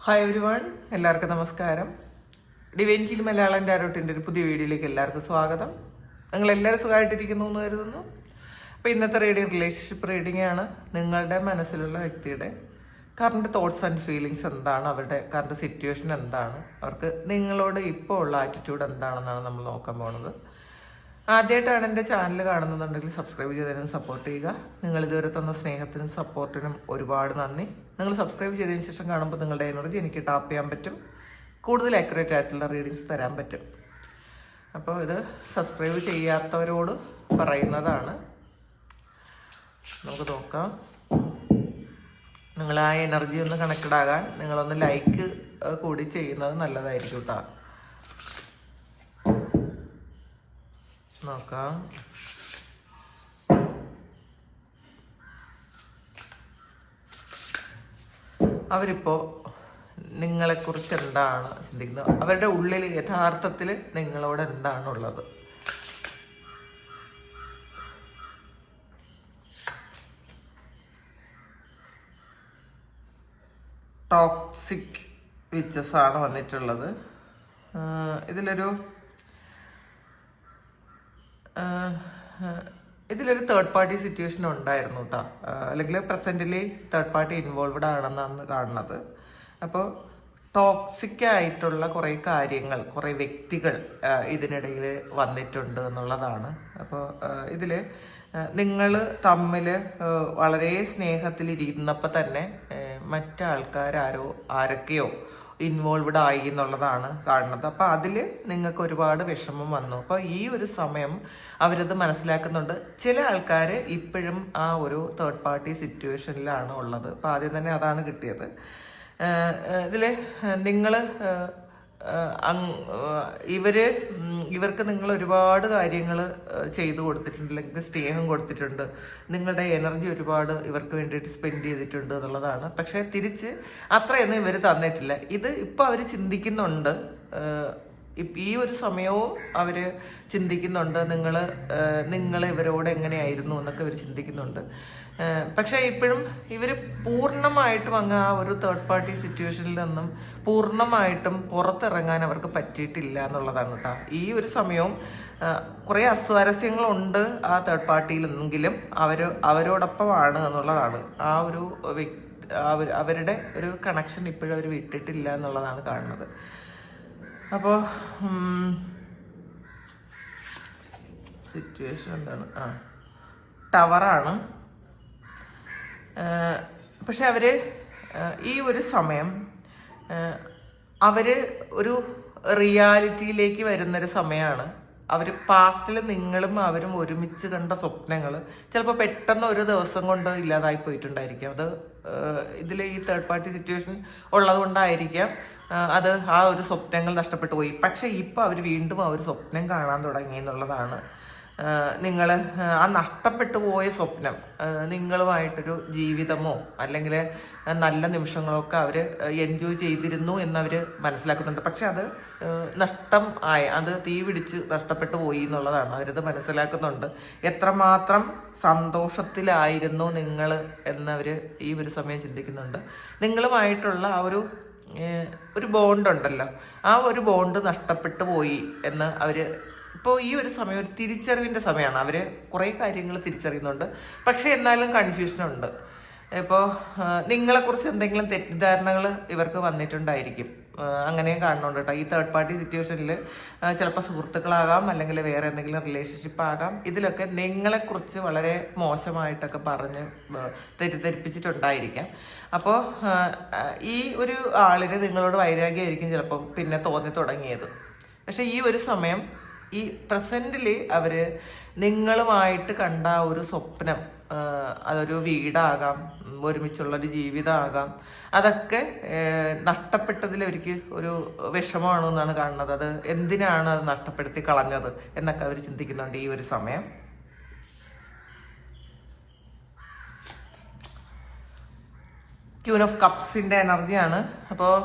Hi everyone, എല്ലാവർക്കും നമസ്കാരം. Divine heal Malayalam ടാരോട്ടിൻ്റെ ഒരു പുതിയ വീഡിയോയിലേക്ക് എല്ലാവർക്കും സ്വാഗതം. നിങ്ങളെല്ലാവരും സുഖമായിട്ടിരിക്കുന്നു എന്ന് കരുതുന്നു. അപ്പോൾ ഇന്നത്തെ റീഡിങ് റിലേഷൻഷിപ്പ് റീഡിംഗ് ആണ്. നിങ്ങളുടെ മനസ്സിലുള്ള വ്യക്തിയുടെ കറണ്ട് തോട്ട്സ് ആൻഡ് ഫീലിങ്സ് എന്താണ്, അവരുടെ കറണ്ട് സിറ്റുവേഷൻ എന്താണ്, അവർക്ക് നിങ്ങളോട് ഇപ്പോൾ ഉള്ള ആറ്റിറ്റ്യൂഡ് എന്താണെന്നാണ് നമ്മൾ നോക്കാൻ പോകുന്നത്. ആദ്യമായിട്ടാണ് എൻ്റെ ചാനൽ കാണുന്നുണ്ടെങ്കിൽ സബ്സ്ക്രൈബ് ചെയ്തതിനും സപ്പോർട്ട് ചെയ്യുക. നിങ്ങൾ ഇതുവരെ തന്ന സ്നേഹത്തിനും സപ്പോർട്ടിനും ഒരുപാട് നന്ദി. നിങ്ങൾ സബ്സ്ക്രൈബ് ചെയ്തതിന് ശേഷം കാണുമ്പോൾ നിങ്ങളുടെ എനർജി എനിക്ക് ടാപ്പ് ചെയ്യാൻ പറ്റും, കൂടുതൽ ആക്യുറേറ്റ് ആയിട്ടുള്ള റീഡിങ്സ് തരാൻ പറ്റും. അപ്പോൾ ഇത് സബ്സ്ക്രൈബ് ചെയ്യാത്തവരോട് പറയുന്നതാണ്. നമുക്ക് നോക്കാം. നിങ്ങൾ ആ എനർജി ഒന്ന് കണക്റ്റഡ് ആകാൻ നിങ്ങളൊന്ന് ലൈക്ക് കൂടി ചെയ്യുന്നത് നല്ലതായിരിക്കും കേട്ടോ. നോക്കാം. അവരിപ്പോ നിങ്ങളെക്കുറിച്ച് എന്താണ് ചിന്തിക്കുന്നത്, അവരുടെ ഉള്ളിൽ യഥാർത്ഥത്തിൽ നിങ്ങളോട് എന്താണുള്ളത്. ടോക്സിക് വിച്ചസ് ആണ് വന്നിട്ടുള്ളത്. ഇതിലൊരു തേർഡ് പാർട്ടി സിറ്റുവേഷൻ ഉണ്ടായിരുന്നു കേട്ടോ, അല്ലെങ്കിൽ പ്രസന്റിലി തേർഡ് പാർട്ടി ഇൻവോൾവ്ഡ് ആണെന്നാണ് കാണുന്നത്. അപ്പോൾ ടോക്സിക് ആയിട്ടുള്ള കുറേ കാര്യങ്ങൾ, കുറേ വ്യക്തികൾ ഇതിനിടയിൽ വന്നിട്ടുണ്ട് എന്നുള്ളതാണ്. അപ്പോൾ ഇതിൽ നിങ്ങൾ തമ്മിൽ വളരെ സ്നേഹത്തിലിരുന്നപ്പോൾ തന്നെ ആരൊക്കെയോ ഇൻവോൾവ്ഡ് ആയി എന്നുള്ളതാണ് കാണുന്നത്. അപ്പോൾ അതിൽ നിങ്ങൾക്ക് ഒരുപാട് വിഷമം വന്നു. അപ്പോൾ ഈ ഒരു സമയം അവരത് മനസ്സിലാക്കുന്നുണ്ട്. ചില ആൾക്കാർ ഇപ്പോഴും ആ ഒരു തേർഡ് പാർട്ടി സിറ്റുവേഷനിലാണ് ഉള്ളത്. അപ്പോൾ ആദ്യം തന്നെ അതാണ് കിട്ടിയത്. ഇതിൽ നിങ്ങൾ ഇവർക്ക് നിങ്ങൾ ഒരുപാട് കാര്യങ്ങൾ ചെയ്തു കൊടുത്തിട്ടുണ്ട്, അല്ലെങ്കിൽ സ്നേഹം കൊടുത്തിട്ടുണ്ട്, നിങ്ങളുടെ എനർജി ഒരുപാട് ഇവർക്ക് വേണ്ടിയിട്ട് സ്പെൻഡ് ചെയ്തിട്ടുണ്ട് എന്നുള്ളതാണ്. പക്ഷെ തിരിച്ച് അത്രയൊന്നും ഇവർ തന്നിട്ടില്ല. ഇത് ഇപ്പം അവർ ചിന്തിക്കുന്നുണ്ട്. ഈ ഒരു സമയവും അവർ ചിന്തിക്കുന്നുണ്ട്, നിങ്ങൾ ഇവരോട് എങ്ങനെയായിരുന്നു എന്നൊക്കെ ഇവർ ചിന്തിക്കുന്നുണ്ട്. പക്ഷെ ഇപ്പോഴും ഇവർ പൂർണ്ണമായിട്ടും അങ്ങ് ആ ഒരു തേർഡ് പാർട്ടി സിറ്റുവേഷനിൽ നിന്നും പൂർണ്ണമായിട്ടും പുറത്തിറങ്ങാൻ അവർക്ക് പറ്റിയിട്ടില്ല എന്നുള്ളതാണ് കേട്ടോ. ഈ ഒരു സമയവും കുറേ അസ്വാരസ്യങ്ങളുണ്ട് ആ തേർഡ് പാർട്ടിയിലെങ്കിലും അവരോടൊപ്പമാണ് എന്നുള്ളതാണ്. ആ ഒരു അവരുടെ ഒരു കണക്ഷൻ ഇപ്പോഴും അവർ വിട്ടിട്ടില്ല എന്നുള്ളതാണ് കാണുന്നത്. അപ്പോൾ സിറ്റുവേഷൻ എന്താണ്? ടവറാണ്. പക്ഷെ അവര് ഈ ഒരു സമയം അവര് ഒരു റിയാലിറ്റിയിലേക്ക് വരുന്നൊരു സമയമാണ്. അവർ പാസ്റ്റിൽ നിങ്ങളും അവരും ഒരുമിച്ച് കണ്ട സ്വപ്നങ്ങൾ ചിലപ്പോൾ പെട്ടെന്ന് ഒരു ദിവസം കൊണ്ട് ഇല്ലാതായി പോയിട്ടുണ്ടായിരിക്കും. അത് ഇതിൽ ഈ തേർഡ് പാർട്ടി സിറ്റുവേഷൻ ഉള്ളത് കൊണ്ടായിരിക്കാം അത് ആ ഒരു സ്വപ്നങ്ങൾ നഷ്ടപ്പെട്ടു പോയി. പക്ഷെ ഇപ്പം അവർ വീണ്ടും ആ ഒരു സ്വപ്നം കാണാൻ തുടങ്ങി എന്നുള്ളതാണ്. നിങ്ങൾ ആ നഷ്ടപ്പെട്ടു പോയ സ്വപ്നം, നിങ്ങളുമായിട്ടൊരു ജീവിതമോ അല്ലെങ്കിൽ നല്ല നിമിഷങ്ങളോ ഒക്കെ അവർ എൻജോയ് ചെയ്തിരുന്നു എന്നവർ മനസ്സിലാക്കുന്നുണ്ട്. പക്ഷെ അത് അത് തീ പിടിച്ച് നഷ്ടപ്പെട്ടു പോയി എന്നുള്ളതാണ്. അവരത് മനസ്സിലാക്കുന്നുണ്ട്. എത്രമാത്രം സന്തോഷത്തിലായിരുന്നു നിങ്ങൾ എന്നവർ ഈ ഒരു സമയം ചിന്തിക്കുന്നുണ്ട്. നിങ്ങളുമായിട്ടുള്ള ആ ഒരു ബോണ്ട് ഉണ്ടല്ലോ, ആ ഒരു ബോണ്ട് നഷ്ടപ്പെട്ടു പോയി എന്ന് അവർ ഇപ്പോൾ ഈ ഒരു സമയം ഒരു തിരിച്ചറിവിൻ്റെ സമയമാണ്. അവർ കുറേ കാര്യങ്ങൾ തിരിച്ചറിയുന്നുണ്ട്. പക്ഷെ എന്നാലും കൺഫ്യൂഷനുണ്ട്. ഇപ്പോൾ നിങ്ങളെക്കുറിച്ച് എന്തെങ്കിലും തെറ്റിദ്ധാരണകൾ ഇവർക്ക് വന്നിട്ടുണ്ടായിരിക്കും. അങ്ങനെയും കാണുന്നുണ്ട് കേട്ടോ. ഈ തേർഡ് പാർട്ടി സിറ്റുവേഷനിൽ ചിലപ്പോൾ സുഹൃത്തുക്കളാകാം, അല്ലെങ്കിൽ വേറെ എന്തെങ്കിലും റിലേഷൻഷിപ്പ് ആകാം. ഇതിലൊക്കെ നിങ്ങളെക്കുറിച്ച് വളരെ മോശമായിട്ടൊക്കെ പറഞ്ഞ് തെറ്റിദ്ധരിപ്പിച്ചിട്ടുണ്ടായിരിക്കാം. അപ്പോൾ ഈ ഒരു ആളിന് നിങ്ങളോട് വൈരാഗ്യമായിരിക്കും ചിലപ്പം പിന്നെ തോന്നി തുടങ്ങിയത്. പക്ഷെ ഈ ഒരു സമയം ഈ പ്രസന്റിൽ അവര് നിങ്ങളുമായിട്ട് കണ്ട ഒരു സ്വപ്നം, അതൊരു വീടാകാം, ഒരുമിച്ചുള്ളൊരു ജീവിതമാകാം, അതൊക്കെ നഷ്ടപ്പെട്ടതിൽ അവർക്ക് ഒരു വിഷമമാണെന്നാണ് കാണുന്നത്. അത് എന്തിനാണ് അത് നഷ്ടപ്പെടുത്തി കളഞ്ഞത് എന്നൊക്കെ അവർ ചിന്തിക്കുന്നുണ്ട് ഈ ഒരു സമയം. ക്യൂൻ ഓഫ് കപ്സിന്റെ എനർജിയാണ്. അപ്പോൾ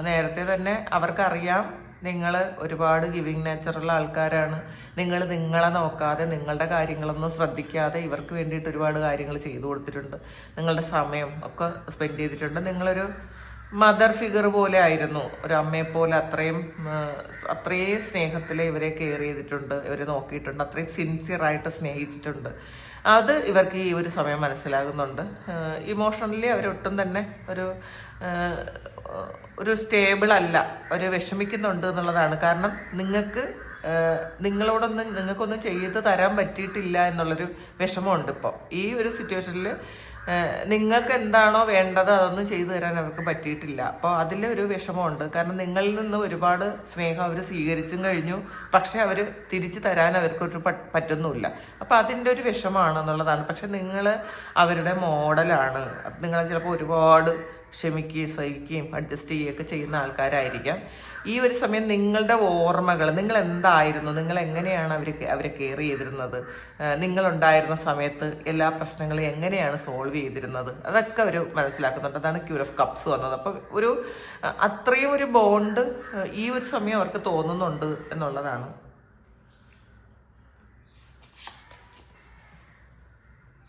നേരത്തെ തന്നെ അവർക്കറിയാം നിങ്ങൾ ഒരുപാട് ഗിവിങ് നേച്ചറുള്ള ആൾക്കാരാണ്. നിങ്ങളെ നോക്കാതെ, നിങ്ങളുടെ കാര്യങ്ങളൊന്നും ശ്രദ്ധിക്കാതെ ഇവർക്ക് വേണ്ടിയിട്ട് ഒരുപാട് കാര്യങ്ങൾ ചെയ്തു കൊടുത്തിട്ടുണ്ട്. നിങ്ങളുടെ സമയം ഒക്കെ സ്പെൻഡ് ചെയ്തിട്ടുണ്ട്. നിങ്ങളൊരു മദർ ഫിഗർ പോലെ ആയിരുന്നു, ഒരു അമ്മയെ പോലെ അത്രയും സ്നേഹത്തിൽ ഇവരെ കെയർ ചെയ്തിട്ടുണ്ട്, ഇവരെ നോക്കിയിട്ടുണ്ട്, അത്രയും സിൻസിയറായിട്ട് സ്നേഹിച്ചിട്ടുണ്ട്. അത് ഇവർക്ക് ഈ ഒരു സമയം മനസ്സിലാകുന്നുണ്ട്. ഇമോഷണലി അവരൊട്ടും തന്നെ ഒരു സ്റ്റേബിൾ അല്ല, അവർ വിഷമിക്കുന്നുണ്ട് എന്നുള്ളതാണ്. കാരണം നിങ്ങൾക്കൊന്നും ചെയ്ത് തരാൻ പറ്റിയിട്ടില്ല എന്നുള്ളൊരു വിഷമമുണ്ട് ഇപ്പോൾ ഈ ഒരു സിറ്റുവേഷനിൽ. നിങ്ങൾക്ക് എന്താണോ വേണ്ടത് അതൊന്നും ചെയ്തു തരാൻ അവർക്ക് പറ്റിയിട്ടില്ല. അപ്പോൾ അതിലൊരു വിഷമമുണ്ട്. കാരണം നിങ്ങളിൽ നിന്ന് ഒരുപാട് സ്നേഹം അവർ സ്വീകരിച്ചും കഴിഞ്ഞു, പക്ഷെ അവർ തിരിച്ചു തരാൻ അവർക്കൊരു പറ്റുന്നുമില്ല. അപ്പം അതിൻ്റെ ഒരു വിഷമമാണെന്നുള്ളതാണ്. പക്ഷെ നിങ്ങൾ അവരുടെ മോഡലാണ്. നിങ്ങൾ ചിലപ്പോൾ ഒരുപാട് ക്ഷമിക്കുകയും സഹിക്കുകയും അഡ്ജസ്റ്റ് ചെയ്യുകയൊക്കെ ചെയ്യുന്ന ആൾക്കാരായിരിക്കാം. ഈ ഒരു സമയം നിങ്ങളുടെ ഓർമ്മകൾ, നിങ്ങൾ എന്തായിരുന്നു, നിങ്ങൾ എങ്ങനെയാണ് അവരെ കെയർ ചെയ്തിരുന്നത്, നിങ്ങളുണ്ടായിരുന്ന സമയത്ത് എല്ലാ പ്രശ്നങ്ങളും എങ്ങനെയാണ് സോൾവ് ചെയ്തിരുന്നത്, അതൊക്കെ അവർ മനസ്സിലാക്കുന്നുണ്ട്. അതാണ് ക്യൂർ ഓഫ് കപ്സ് വന്നത്. അപ്പം അത്രയും ഒരു ബോണ്ട് ഈ ഒരു സമയം അവർക്ക് തോന്നുന്നുണ്ട് എന്നുള്ളതാണ്.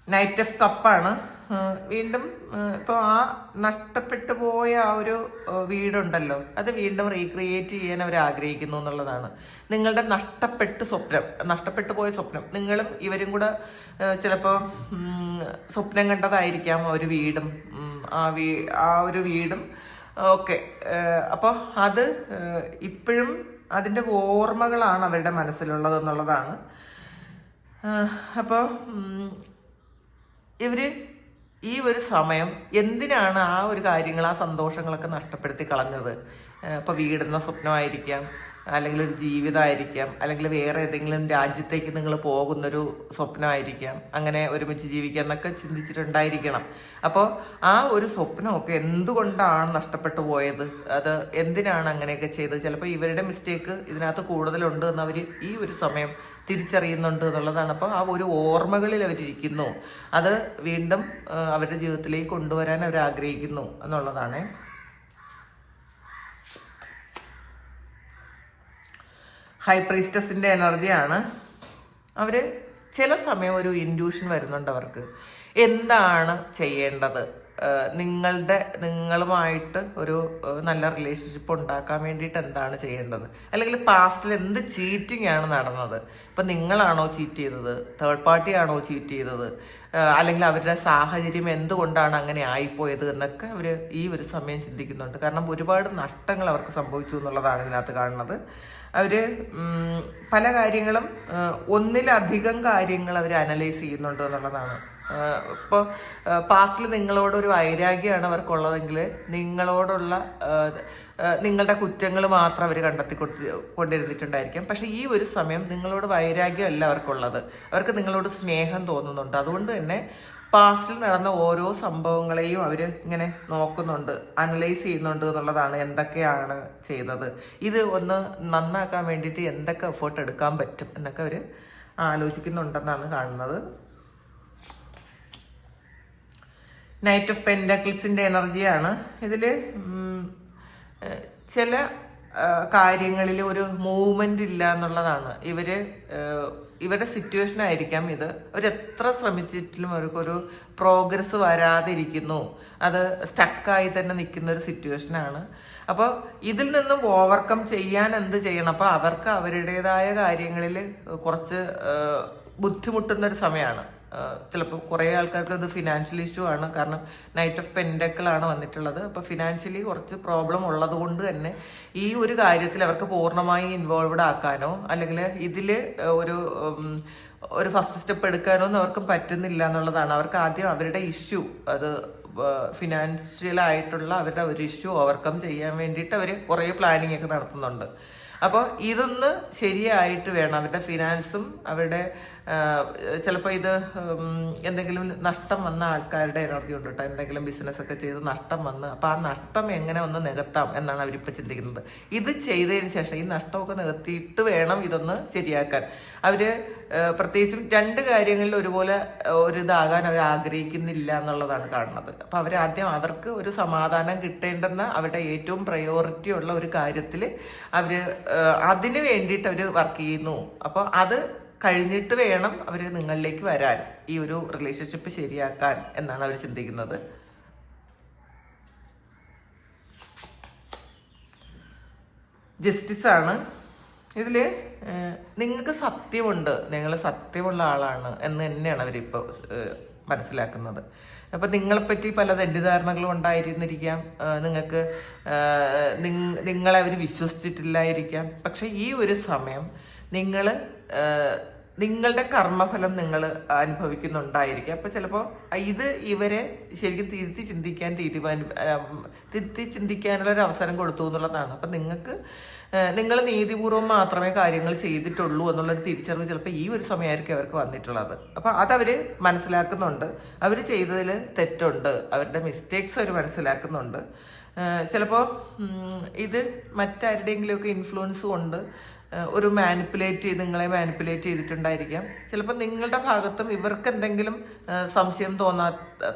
നൈറ്റ് ഓഫ് കപ്പാണ്. വീണ്ടും ഇപ്പോൾ ആ നഷ്ടപ്പെട്ടു പോയ ആ ഒരു വീടുണ്ടല്ലോ, അത് വീണ്ടും റീക്രിയേറ്റ് ചെയ്യാൻ അവർ ആഗ്രഹിക്കുന്നു എന്നുള്ളതാണ്. നിങ്ങളുടെ നഷ്ടപ്പെട്ടു പോയ സ്വപ്നം, നിങ്ങളും ഇവരും കൂടെ ചിലപ്പോൾ സ്വപ്നം കണ്ടതായിരിക്കാം ഒരു വീടും, ആ ഒരു വീടും ഓക്കെ. അപ്പോൾ അത് ഇപ്പോഴും അതിൻ്റെ ഓർമ്മകളാണ് അവരുടെ മനസ്സിലുള്ളത് എന്നുള്ളതാണ്. അപ്പോൾ ഇവർ ഈ ഒരു സമയം എന്തിനാണ് ആ ഒരു കാര്യങ്ങൾ, ആ സന്തോഷങ്ങളൊക്കെ നഷ്ടപ്പെടുത്തി കളഞ്ഞത്? ഇപ്പോൾ വീടെന്ന സ്വപ്നമായിരിക്കാം, അല്ലെങ്കിൽ ഒരു ജീവിതമായിരിക്കാം, അല്ലെങ്കിൽ വേറെ ഏതെങ്കിലും രാജ്യത്തേക്ക് നിങ്ങൾ പോകുന്നൊരു സ്വപ്നമായിരിക്കാം, അങ്ങനെ ഒരുമിച്ച് ജീവിക്കുക എന്നൊക്കെ ചിന്തിച്ചിട്ടുണ്ടായിരിക്കണം. അപ്പോൾ ആ ഒരു സ്വപ്നമൊക്കെ എന്തുകൊണ്ടാണ് നഷ്ടപ്പെട്ടു പോയത്, അത് എന്തിനാണ് അങ്ങനെയൊക്കെ ചെയ്തത്? ചിലപ്പോൾ ഇവരുടെ മിസ്റ്റേക്ക് ഇതിനകത്ത് കൂടുതലുണ്ട് എന്ന് അവർ ഈ ഒരു സമയം തിരിച്ചറിയുന്നുണ്ട് എന്നുള്ളതാണ്. അപ്പോൾ ആ ഒരു ഓർമ്മകളിൽ അവരിയ്ക്കുന്നു, അത് വീണ്ടും അവരുടെ ജീവിതത്തിലേക്ക് കൊണ്ടുവരാൻ അവർ ആഗ്രഹിക്കുന്നു എന്നുള്ളതാണ്. ഹൈ പ്രീസ്റ്റസിൻ്റെ എനർജിയാണ്. അവർ ചില സമയം ഒരു ഇൻഡ്യൂഷൻ വരുന്നുണ്ട് അവർക്ക്, എന്താണ് ചെയ്യേണ്ടത്, നിങ്ങളുമായിട്ട് ഒരു നല്ല റിലേഷൻഷിപ്പ് ഉണ്ടാക്കാൻ വേണ്ടിയിട്ട് എന്താണ് ചെയ്യേണ്ടത്, അല്ലെങ്കിൽ പാസ്റ്റിൽ എന്ത് ചീറ്റിംഗ് ആണ് നടന്നത്, ഇപ്പം നിങ്ങളാണോ ചീറ്റ് ചെയ്തത്, തേർഡ് പാർട്ടി ആണോ ചീറ്റ് ചെയ്തത്, അല്ലെങ്കിൽ അവരുടെ സാഹചര്യം എന്തുകൊണ്ടാണ് അങ്ങനെ ആയിപ്പോയത് എന്നൊക്കെ അവർ ഈ ഒരു സമയം ചിന്തിക്കുന്നുണ്ട്. കാരണം ഒരുപാട് നഷ്ടങ്ങൾ അവർക്ക് സംഭവിച്ചു എന്നുള്ളതാണ് ഇതിനകത്ത് കാണുന്നത്. അവർ പല കാര്യങ്ങളും, ഒന്നിലധികം കാര്യങ്ങൾ അവർ അനലൈസ് ചെയ്യുന്നുണ്ട് എന്നുള്ളതാണ്. ഇപ്പോൾ പാസ്റ്റിൽ നിങ്ങളോടൊരു വൈരാഗ്യമാണ് അവർക്കുള്ളതെങ്കിൽ നിങ്ങളുടെ കുറ്റങ്ങൾ മാത്രം അവർ കൊണ്ടിരുന്നിട്ടുണ്ടായിരിക്കും. പക്ഷെ ഈ ഒരു സമയം നിങ്ങളോട് വൈരാഗ്യമല്ല അവർക്കുള്ളത്, അവർക്ക് നിങ്ങളോട് സ്നേഹം തോന്നുന്നുണ്ട്. അതുകൊണ്ട് തന്നെ പാസ്റ്റിൽ നടന്ന ഓരോ സംഭവങ്ങളെയും അവർ ഇങ്ങനെ നോക്കുന്നുണ്ട്, അനലൈസ് ചെയ്യുന്നുണ്ട് എന്നുള്ളതാണ്. എന്തൊക്കെയാണ് ചെയ്തത്, ഇത് ഒന്ന് നന്നാക്കാൻ വേണ്ടിയിട്ട് എന്തൊക്കെ എഫേർട്ട് എടുക്കാൻ പറ്റും എന്നൊക്കെ അവർ ആലോചിക്കുന്നുണ്ടെന്നാണ് കാണുന്നത്. നൈറ്റ് ഓഫ് പെൻഡക്കിൾസിൻ്റെ എനർജിയാണ്. ഇതിൽ ചില കാര്യങ്ങളിൽ ഒരു മൂവ്മെൻ്റ് ഇല്ല എന്നുള്ളതാണ്. ഇവരുടെ സിറ്റുവേഷൻ ആയിരിക്കാം ഇത്. അവരെത്ര ശ്രമിച്ചിട്ടും അവർക്കൊരു പ്രോഗ്രസ് വരാതെ ഇരിക്കുന്നു, അത് സ്റ്റക്കായി തന്നെ നിൽക്കുന്ന ഒരു സിറ്റുവേഷനാണ്. അപ്പോൾ ഇതിൽ നിന്നും ഓവർകം ചെയ്യാൻ എന്ത് ചെയ്യണം? അപ്പോൾ അവർക്ക് അവരുടേതായ കാര്യങ്ങളിൽ കുറച്ച് ബുദ്ധിമുട്ടുന്നൊരു സമയമാണ്. ചിലപ്പോൾ കുറേ ആൾക്കാർക്ക് അത് ഫിനാൻഷ്യൽ ഇഷ്യൂ ആണ്. കാരണം നൈറ്റ് ഓഫ് പെൻഡക്കിളാണ് വന്നിട്ടുള്ളത്. അപ്പോൾ ഫിനാൻഷ്യലി കുറച്ച് പ്രോബ്ലം ഉള്ളത് കൊണ്ട് തന്നെ ഈ ഒരു കാര്യത്തിൽ അവർക്ക് പൂർണ്ണമായി ഇൻവോൾവ്ഡ് ആക്കാനോ അല്ലെങ്കിൽ ഇതിൽ ഒരു ഫസ്റ്റ് സ്റ്റെപ്പ് എടുക്കാനോ ഒന്നും അവർക്ക് പറ്റുന്നില്ല എന്നുള്ളതാണ്. അവർക്ക് ആദ്യം അവരുടെ ഇഷ്യൂ, അത് ഫിനാൻഷ്യലായിട്ടുള്ള അവരുടെ ഒരു ഇഷ്യൂ ഓവർകം ചെയ്യാൻ വേണ്ടിയിട്ട് അവർ കുറേ പ്ലാനിങ് ഒക്കെ നടത്തുന്നുണ്ട്. അപ്പോൾ ഇതൊന്ന് ശരിയായിട്ട് വേണം. അവരുടെ ഫിനാൻസും അവരുടെ ചിലപ്പോൾ ഇത് എന്തെങ്കിലും നഷ്ടം വന്ന ആൾക്കാരുടെ എനർജി ഉണ്ട് കേട്ടോ. എന്തെങ്കിലും ബിസിനസ്സൊക്കെ ചെയ്ത് നഷ്ടം വന്ന്, അപ്പോൾ ആ നഷ്ടം എങ്ങനെ ഒന്ന് നികത്താം എന്നാണ് അവരിപ്പോൾ ചിന്തിക്കുന്നത്. ഇത് ചെയ്തതിന് ശേഷം ഈ നഷ്ടമൊക്കെ നികത്തിയിട്ട് വേണം ഇതൊന്ന് ശരിയാക്കാൻ. അവർ പ്രത്യേകിച്ചും രണ്ട് കാര്യങ്ങളിൽ ഒരുപോലെ ഇതാകാൻ അവർ ആഗ്രഹിക്കുന്നില്ല എന്നുള്ളതാണ് കാണുന്നത്. അപ്പോൾ അവരാദ്യം അവർക്ക് ഒരു സമാധാനം കിട്ടേണ്ടെന്ന അവരുടെ ഏറ്റവും പ്രയോറിറ്റി ഉള്ള ഒരു കാര്യത്തിൽ അവർ അതിന് വേണ്ടിയിട്ട് അവർ വർക്ക് ചെയ്യുന്നു. അപ്പോൾ അത് കഴിഞ്ഞിട്ട് വേണം അവർ നിങ്ങളിലേക്ക് വരാൻ, ഈ ഒരു റിലേഷൻഷിപ്പ് ശരിയാക്കാൻ എന്നാണ് അവർ ചിന്തിക്കുന്നത്. ജസ്റ്റിസാണ്. ഇതിൽ നിങ്ങൾക്ക് സത്യമുണ്ട്, നിങ്ങൾ സത്യമുള്ള ആളാണ് എന്ന് തന്നെയാണ് അവരിപ്പോൾ മനസ്സിലാക്കുന്നത്. അപ്പം നിങ്ങളെപ്പറ്റി പല തെറ്റിദ്ധാരണകളും ഉണ്ടായിരുന്നിരിക്കാം, നിങ്ങൾക്ക് നിങ്ങളെ അവർ വിശ്വസിച്ചിട്ടില്ലായിരിക്കാം. പക്ഷെ ഈ ഒരു സമയം നിങ്ങൾ നിങ്ങളുടെ കർമ്മഫലം നിങ്ങൾ അനുഭവിക്കുന്നുണ്ടായിരിക്കും. അപ്പം ചിലപ്പോൾ ഇത് ഇവരെ ശരിക്കും തിരുത്തി ചിന്തിക്കാനുള്ള ഒരു അവസരം കൊടുത്തു എന്നുള്ളതാണ്. അപ്പം നിങ്ങൾ നീതിപൂർവ്വം മാത്രമേ കാര്യങ്ങൾ ചെയ്തിട്ടുള്ളൂ എന്നുള്ളൊരു തിരിച്ചറിവ് ചിലപ്പോൾ ഈ ഒരു സമയമായിരിക്കും അവർക്ക് വന്നിട്ടുള്ളത്. അപ്പം അതവർ മനസ്സിലാക്കുന്നുണ്ട്, അവർ ചെയ്തതിൽ തെറ്റുണ്ട്, അവരുടെ മിസ്റ്റേക്സ് അവർ മനസ്സിലാക്കുന്നുണ്ട്. ചിലപ്പോൾ ഇത് മറ്റാരുടെയെങ്കിലുമൊക്കെ ഇൻഫ്ലുവൻസ് കൊണ്ട് ഒരു നിങ്ങളെ മാനിപ്പുലേറ്റ് ചെയ്തിട്ടുണ്ടായിരിക്കാം. ചിലപ്പോൾ നിങ്ങളുടെ ഭാഗത്തും ഇവർക്ക് എന്തെങ്കിലും സംശയം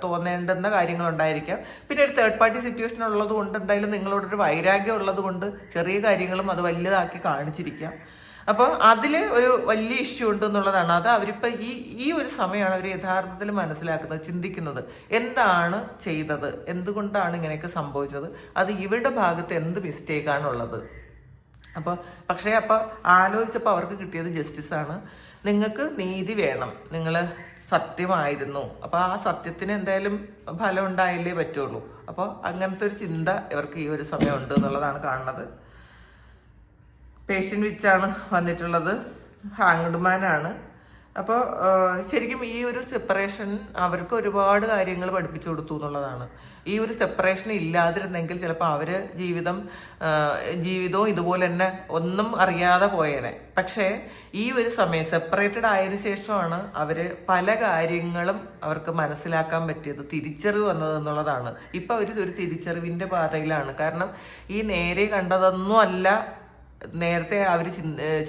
തോന്നേണ്ടുന്ന കാര്യങ്ങളുണ്ടായിരിക്കാം. പിന്നെ ഒരു തേർഡ് പാർട്ടി സിറ്റുവേഷൻ ഉള്ളത് കൊണ്ട് എന്തായാലും നിങ്ങളോടൊരു വൈരാഗ്യം ഉള്ളത് കൊണ്ട് ചെറിയ കാര്യങ്ങളും അത് വലുതാക്കി കാണിച്ചിരിക്കാം. അപ്പോൾ അതിൽ ഒരു വലിയ ഇഷ്യൂ ഉണ്ട് എന്നുള്ളതാണ്. അത് അവരിപ്പോൾ ഈ ഒരു സമയമാണ് അവർ യഥാർത്ഥത്തിൽ മനസ്സിലാക്കുന്നത്, ചിന്തിക്കുന്നത്. എന്താണ് ചെയ്തത്, എന്തുകൊണ്ടാണ് ഇങ്ങനെയൊക്കെ സംഭവിച്ചത്, അത് ഇവരുടെ ഭാഗത്ത് എന്ത് മിസ്റ്റേക്കാണുള്ളത്. അപ്പോൾ ആലോചിച്ചപ്പോൾ അവർക്ക് കിട്ടിയത് ജസ്റ്റിസാണ്. നിങ്ങൾക്ക് നീതി വേണം, നിങ്ങൾ സത്യമായിരുന്നു, അപ്പോൾ ആ സത്യത്തിന് എന്തായാലും ഫലം ഉണ്ടായില്ലേ പറ്റുള്ളൂ. അപ്പോൾ അങ്ങനത്തെ ഒരു ചിന്ത ഇവർക്ക് ഈ ഒരു സമയം ഉണ്ട് എന്നുള്ളതാണ് കാണുന്നത്. പേഷ്യൻ്റ് വിച്ചാണ് വന്നിട്ടുള്ളത്, ഹാങ്ഡ് മാനാണ്. അപ്പോൾ ശരിക്കും ഈ ഒരു സെപ്പറേഷൻ അവർക്ക് ഒരുപാട് കാര്യങ്ങൾ പഠിപ്പിച്ചു കൊടുത്തു എന്നുള്ളതാണ്. ഈ ഒരു സെപ്പറേഷൻ ഇല്ലാതിരുന്നെങ്കിൽ ചിലപ്പോൾ അവര് ജീവിതവും ഇതുപോലെ തന്നെ ഒന്നും അറിയാതെ പോയേനെ. പക്ഷേ ഈ ഒരു സമയം സെപ്പറേറ്റഡ് ആയതിനു ശേഷമാണ് അവര് പല കാര്യങ്ങളും അവർക്ക് മനസ്സിലാക്കാൻ പറ്റിയത്, തിരിച്ചറിവ് വന്നത് എന്നുള്ളതാണ്. ഇപ്പൊ അവര് ഒരു തിരിച്ചറിവിന്റെ പാതയിലാണ്. കാരണം ഈ നേരെ കണ്ടതൊന്നും അല്ല നേരത്തെ അവർ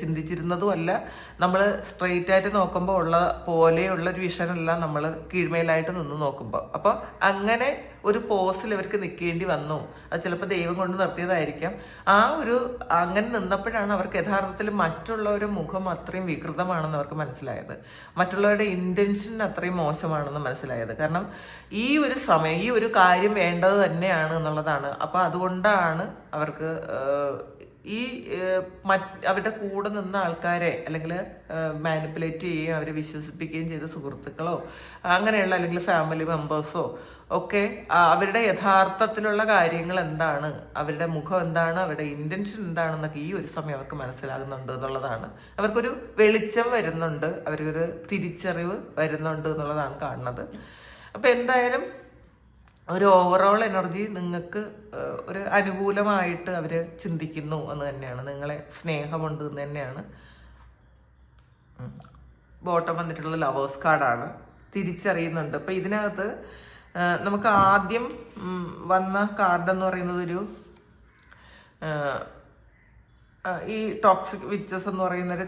ചിന്തിച്ചിരുന്നതും അല്ല. നമ്മൾ സ്ട്രെയിറ്റ് ആയിട്ട് നോക്കുമ്പോൾ ഉള്ള പോലെയുള്ള ഒരു വിഷനല്ല നമ്മൾ കീഴ്മേലായിട്ട് നിന്ന് നോക്കുമ്പോൾ. അപ്പോൾ അങ്ങനെ ഒരു പോസിൽ ഇവർക്ക് നിൽക്കേണ്ടി വന്നു. അത് ചിലപ്പോൾ ദൈവം കൊണ്ട് നിർത്തിയതായിരിക്കാം. അങ്ങനെ നിന്നപ്പോഴാണ് അവർക്ക് യഥാർത്ഥത്തിൽ മറ്റുള്ളവരുടെ മുഖം അത്രയും വികൃതമാണെന്ന് അവർക്ക് മനസ്സിലായത്, മറ്റുള്ളവരുടെ ഇന്റൻഷൻ അത്രയും മോശമാണെന്ന് മനസ്സിലായത്. കാരണം ഈ ഒരു സമയം ഈ ഒരു കാര്യം വേണ്ടത് തന്നെയാണ് എന്നുള്ളതാണ്. അപ്പോൾ അതുകൊണ്ടാണ് അവർക്ക് അവരുടെ കൂടെ നിന്ന ആൾക്കാരെ അല്ലെങ്കിൽ മാനിപ്പുലേറ്റ് ചെയ്യുകയും അവരെ വിശ്വസിപ്പിക്കുകയും ചെയ്ത സുഹൃത്തുക്കളോ അങ്ങനെയുള്ള അല്ലെങ്കിൽ ഫാമിലി മെമ്പേഴ്സോ ഒക്കെ അവരുടെ യഥാർത്ഥത്തിലുള്ള കാര്യങ്ങൾ എന്താണ്, അവരുടെ മുഖം എന്താണ്, അവരുടെ ഇന്റൻഷൻ എന്താണെന്നൊക്കെ ഈ ഒരു സമയം അവർക്ക് മനസ്സിലാകുന്നുണ്ട് എന്നുള്ളതാണ്. അവർക്കൊരു വെളിച്ചം വരുന്നുണ്ട്, അവർക്കൊരു തിരിച്ചറിവ് വരുന്നുണ്ട് എന്നുള്ളതാണ് കാണുന്നത്. അപ്പം എന്തായാലും ഒരു ഓവറോൾ എനർജി നിങ്ങൾക്ക് ഒരു അനുകൂലമായിട്ട് അവർ ചിന്തിക്കുന്നു എന്ന് തന്നെയാണ്. നിങ്ങളെ സ്നേഹമുണ്ട് എന്ന് തന്നെയാണ്. ബോട്ടം വന്നിട്ടുള്ള ലവേഴ്സ് കാർഡാണ്, തിരിച്ചറിയുന്നുണ്ട്. അപ്പം ഇതിനകത്ത് നമുക്ക് ആദ്യം വന്ന കാർഡ് എന്ന് പറയുന്നത് ഈ ടോക്സിക് വിച്ചസ് എന്ന് പറയുന്ന ഒരു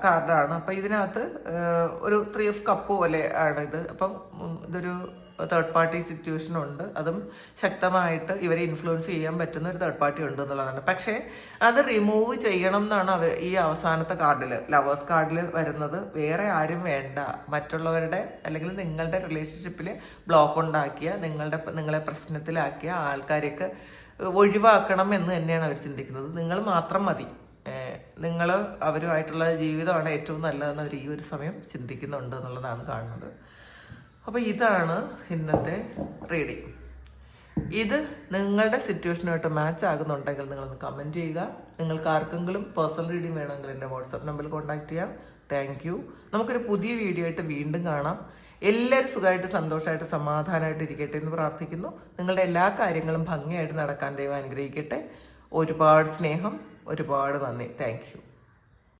കാർഡാണ്. അപ്പം ഇതിനകത്ത് ഒരു 3 of Cups പോലെ ആണ് ഇത്. അപ്പം ഇതൊരു തേർഡ് പാർട്ടി സിറ്റുവേഷൻ ഉണ്ട്, അതും ശക്തമായിട്ട് ഇവരെ ഇൻഫ്ലുവൻസ് ചെയ്യാൻ പറ്റുന്ന ഒരു തേർഡ് പാർട്ടി ഉണ്ട് എന്നുള്ളതാണ്. പക്ഷേ അത് റിമൂവ് ചെയ്യണം എന്നാണ് ഈ അവസാനത്തെ കാർഡിൽ, ലവേഴ്സ് കാർഡിൽ വരുന്നത്. വേറെ ആരും വേണ്ട, മറ്റുള്ളവരുടെ അല്ലെങ്കിൽ നിങ്ങളുടെ റിലേഷൻഷിപ്പിൽ ബ്ലോക്ക് ഉണ്ടാക്കിയ നിങ്ങളെ പ്രശ്നത്തിലാക്കിയ ആൾക്കാരെയൊക്കെ ഒഴിവാക്കണം എന്ന് തന്നെയാണ് അവർ ചിന്തിക്കുന്നത്. നിങ്ങൾ മാത്രം മതി, നിങ്ങൾ അവരുമായിട്ടുള്ള ജീവിതമാണ് ഏറ്റവും നല്ലതെന്ന് അവർ ഈ ഒരു സമയം ചിന്തിക്കുന്നുണ്ട് എന്നുള്ളതാണ് കാണുന്നത്. അപ്പോൾ ഇതാണ് ഇന്നത്തെ റീഡിങ്. ഇത് നിങ്ങളുടെ സിറ്റുവേഷനുമായിട്ട് മാച്ച് ആകുന്നുണ്ടെങ്കിൽ നിങ്ങളൊന്ന് കമൻറ്റ് ചെയ്യുക. നിങ്ങൾക്ക് ആർക്കെങ്കിലും പേഴ്സണൽ റീഡിങ് വേണമെങ്കിൽ എൻ്റെ വാട്സാപ്പ് നമ്പറിൽ കോൺടാക്ട് ചെയ്യാം. Thank you. നമുക്കൊരു പുതിയ വീഡിയോ ആയിട്ട് വീണ്ടും കാണാം. എല്ലാവരും സുഖമായിട്ട് സന്തോഷമായിട്ട് സമാധാനമായിട്ട് ഇരിക്കട്ടെ എന്ന് പ്രാർത്ഥിക്കുന്നു. നിങ്ങളുടെ എല്ലാ കാര്യങ്ങളും ഭംഗിയായിട്ട് നടക്കാൻ ദൈവം അനുഗ്രഹിക്കട്ടെ. ഒരുപാട് സ്നേഹം, ഒരുപാട് നന്ദി. Thank you.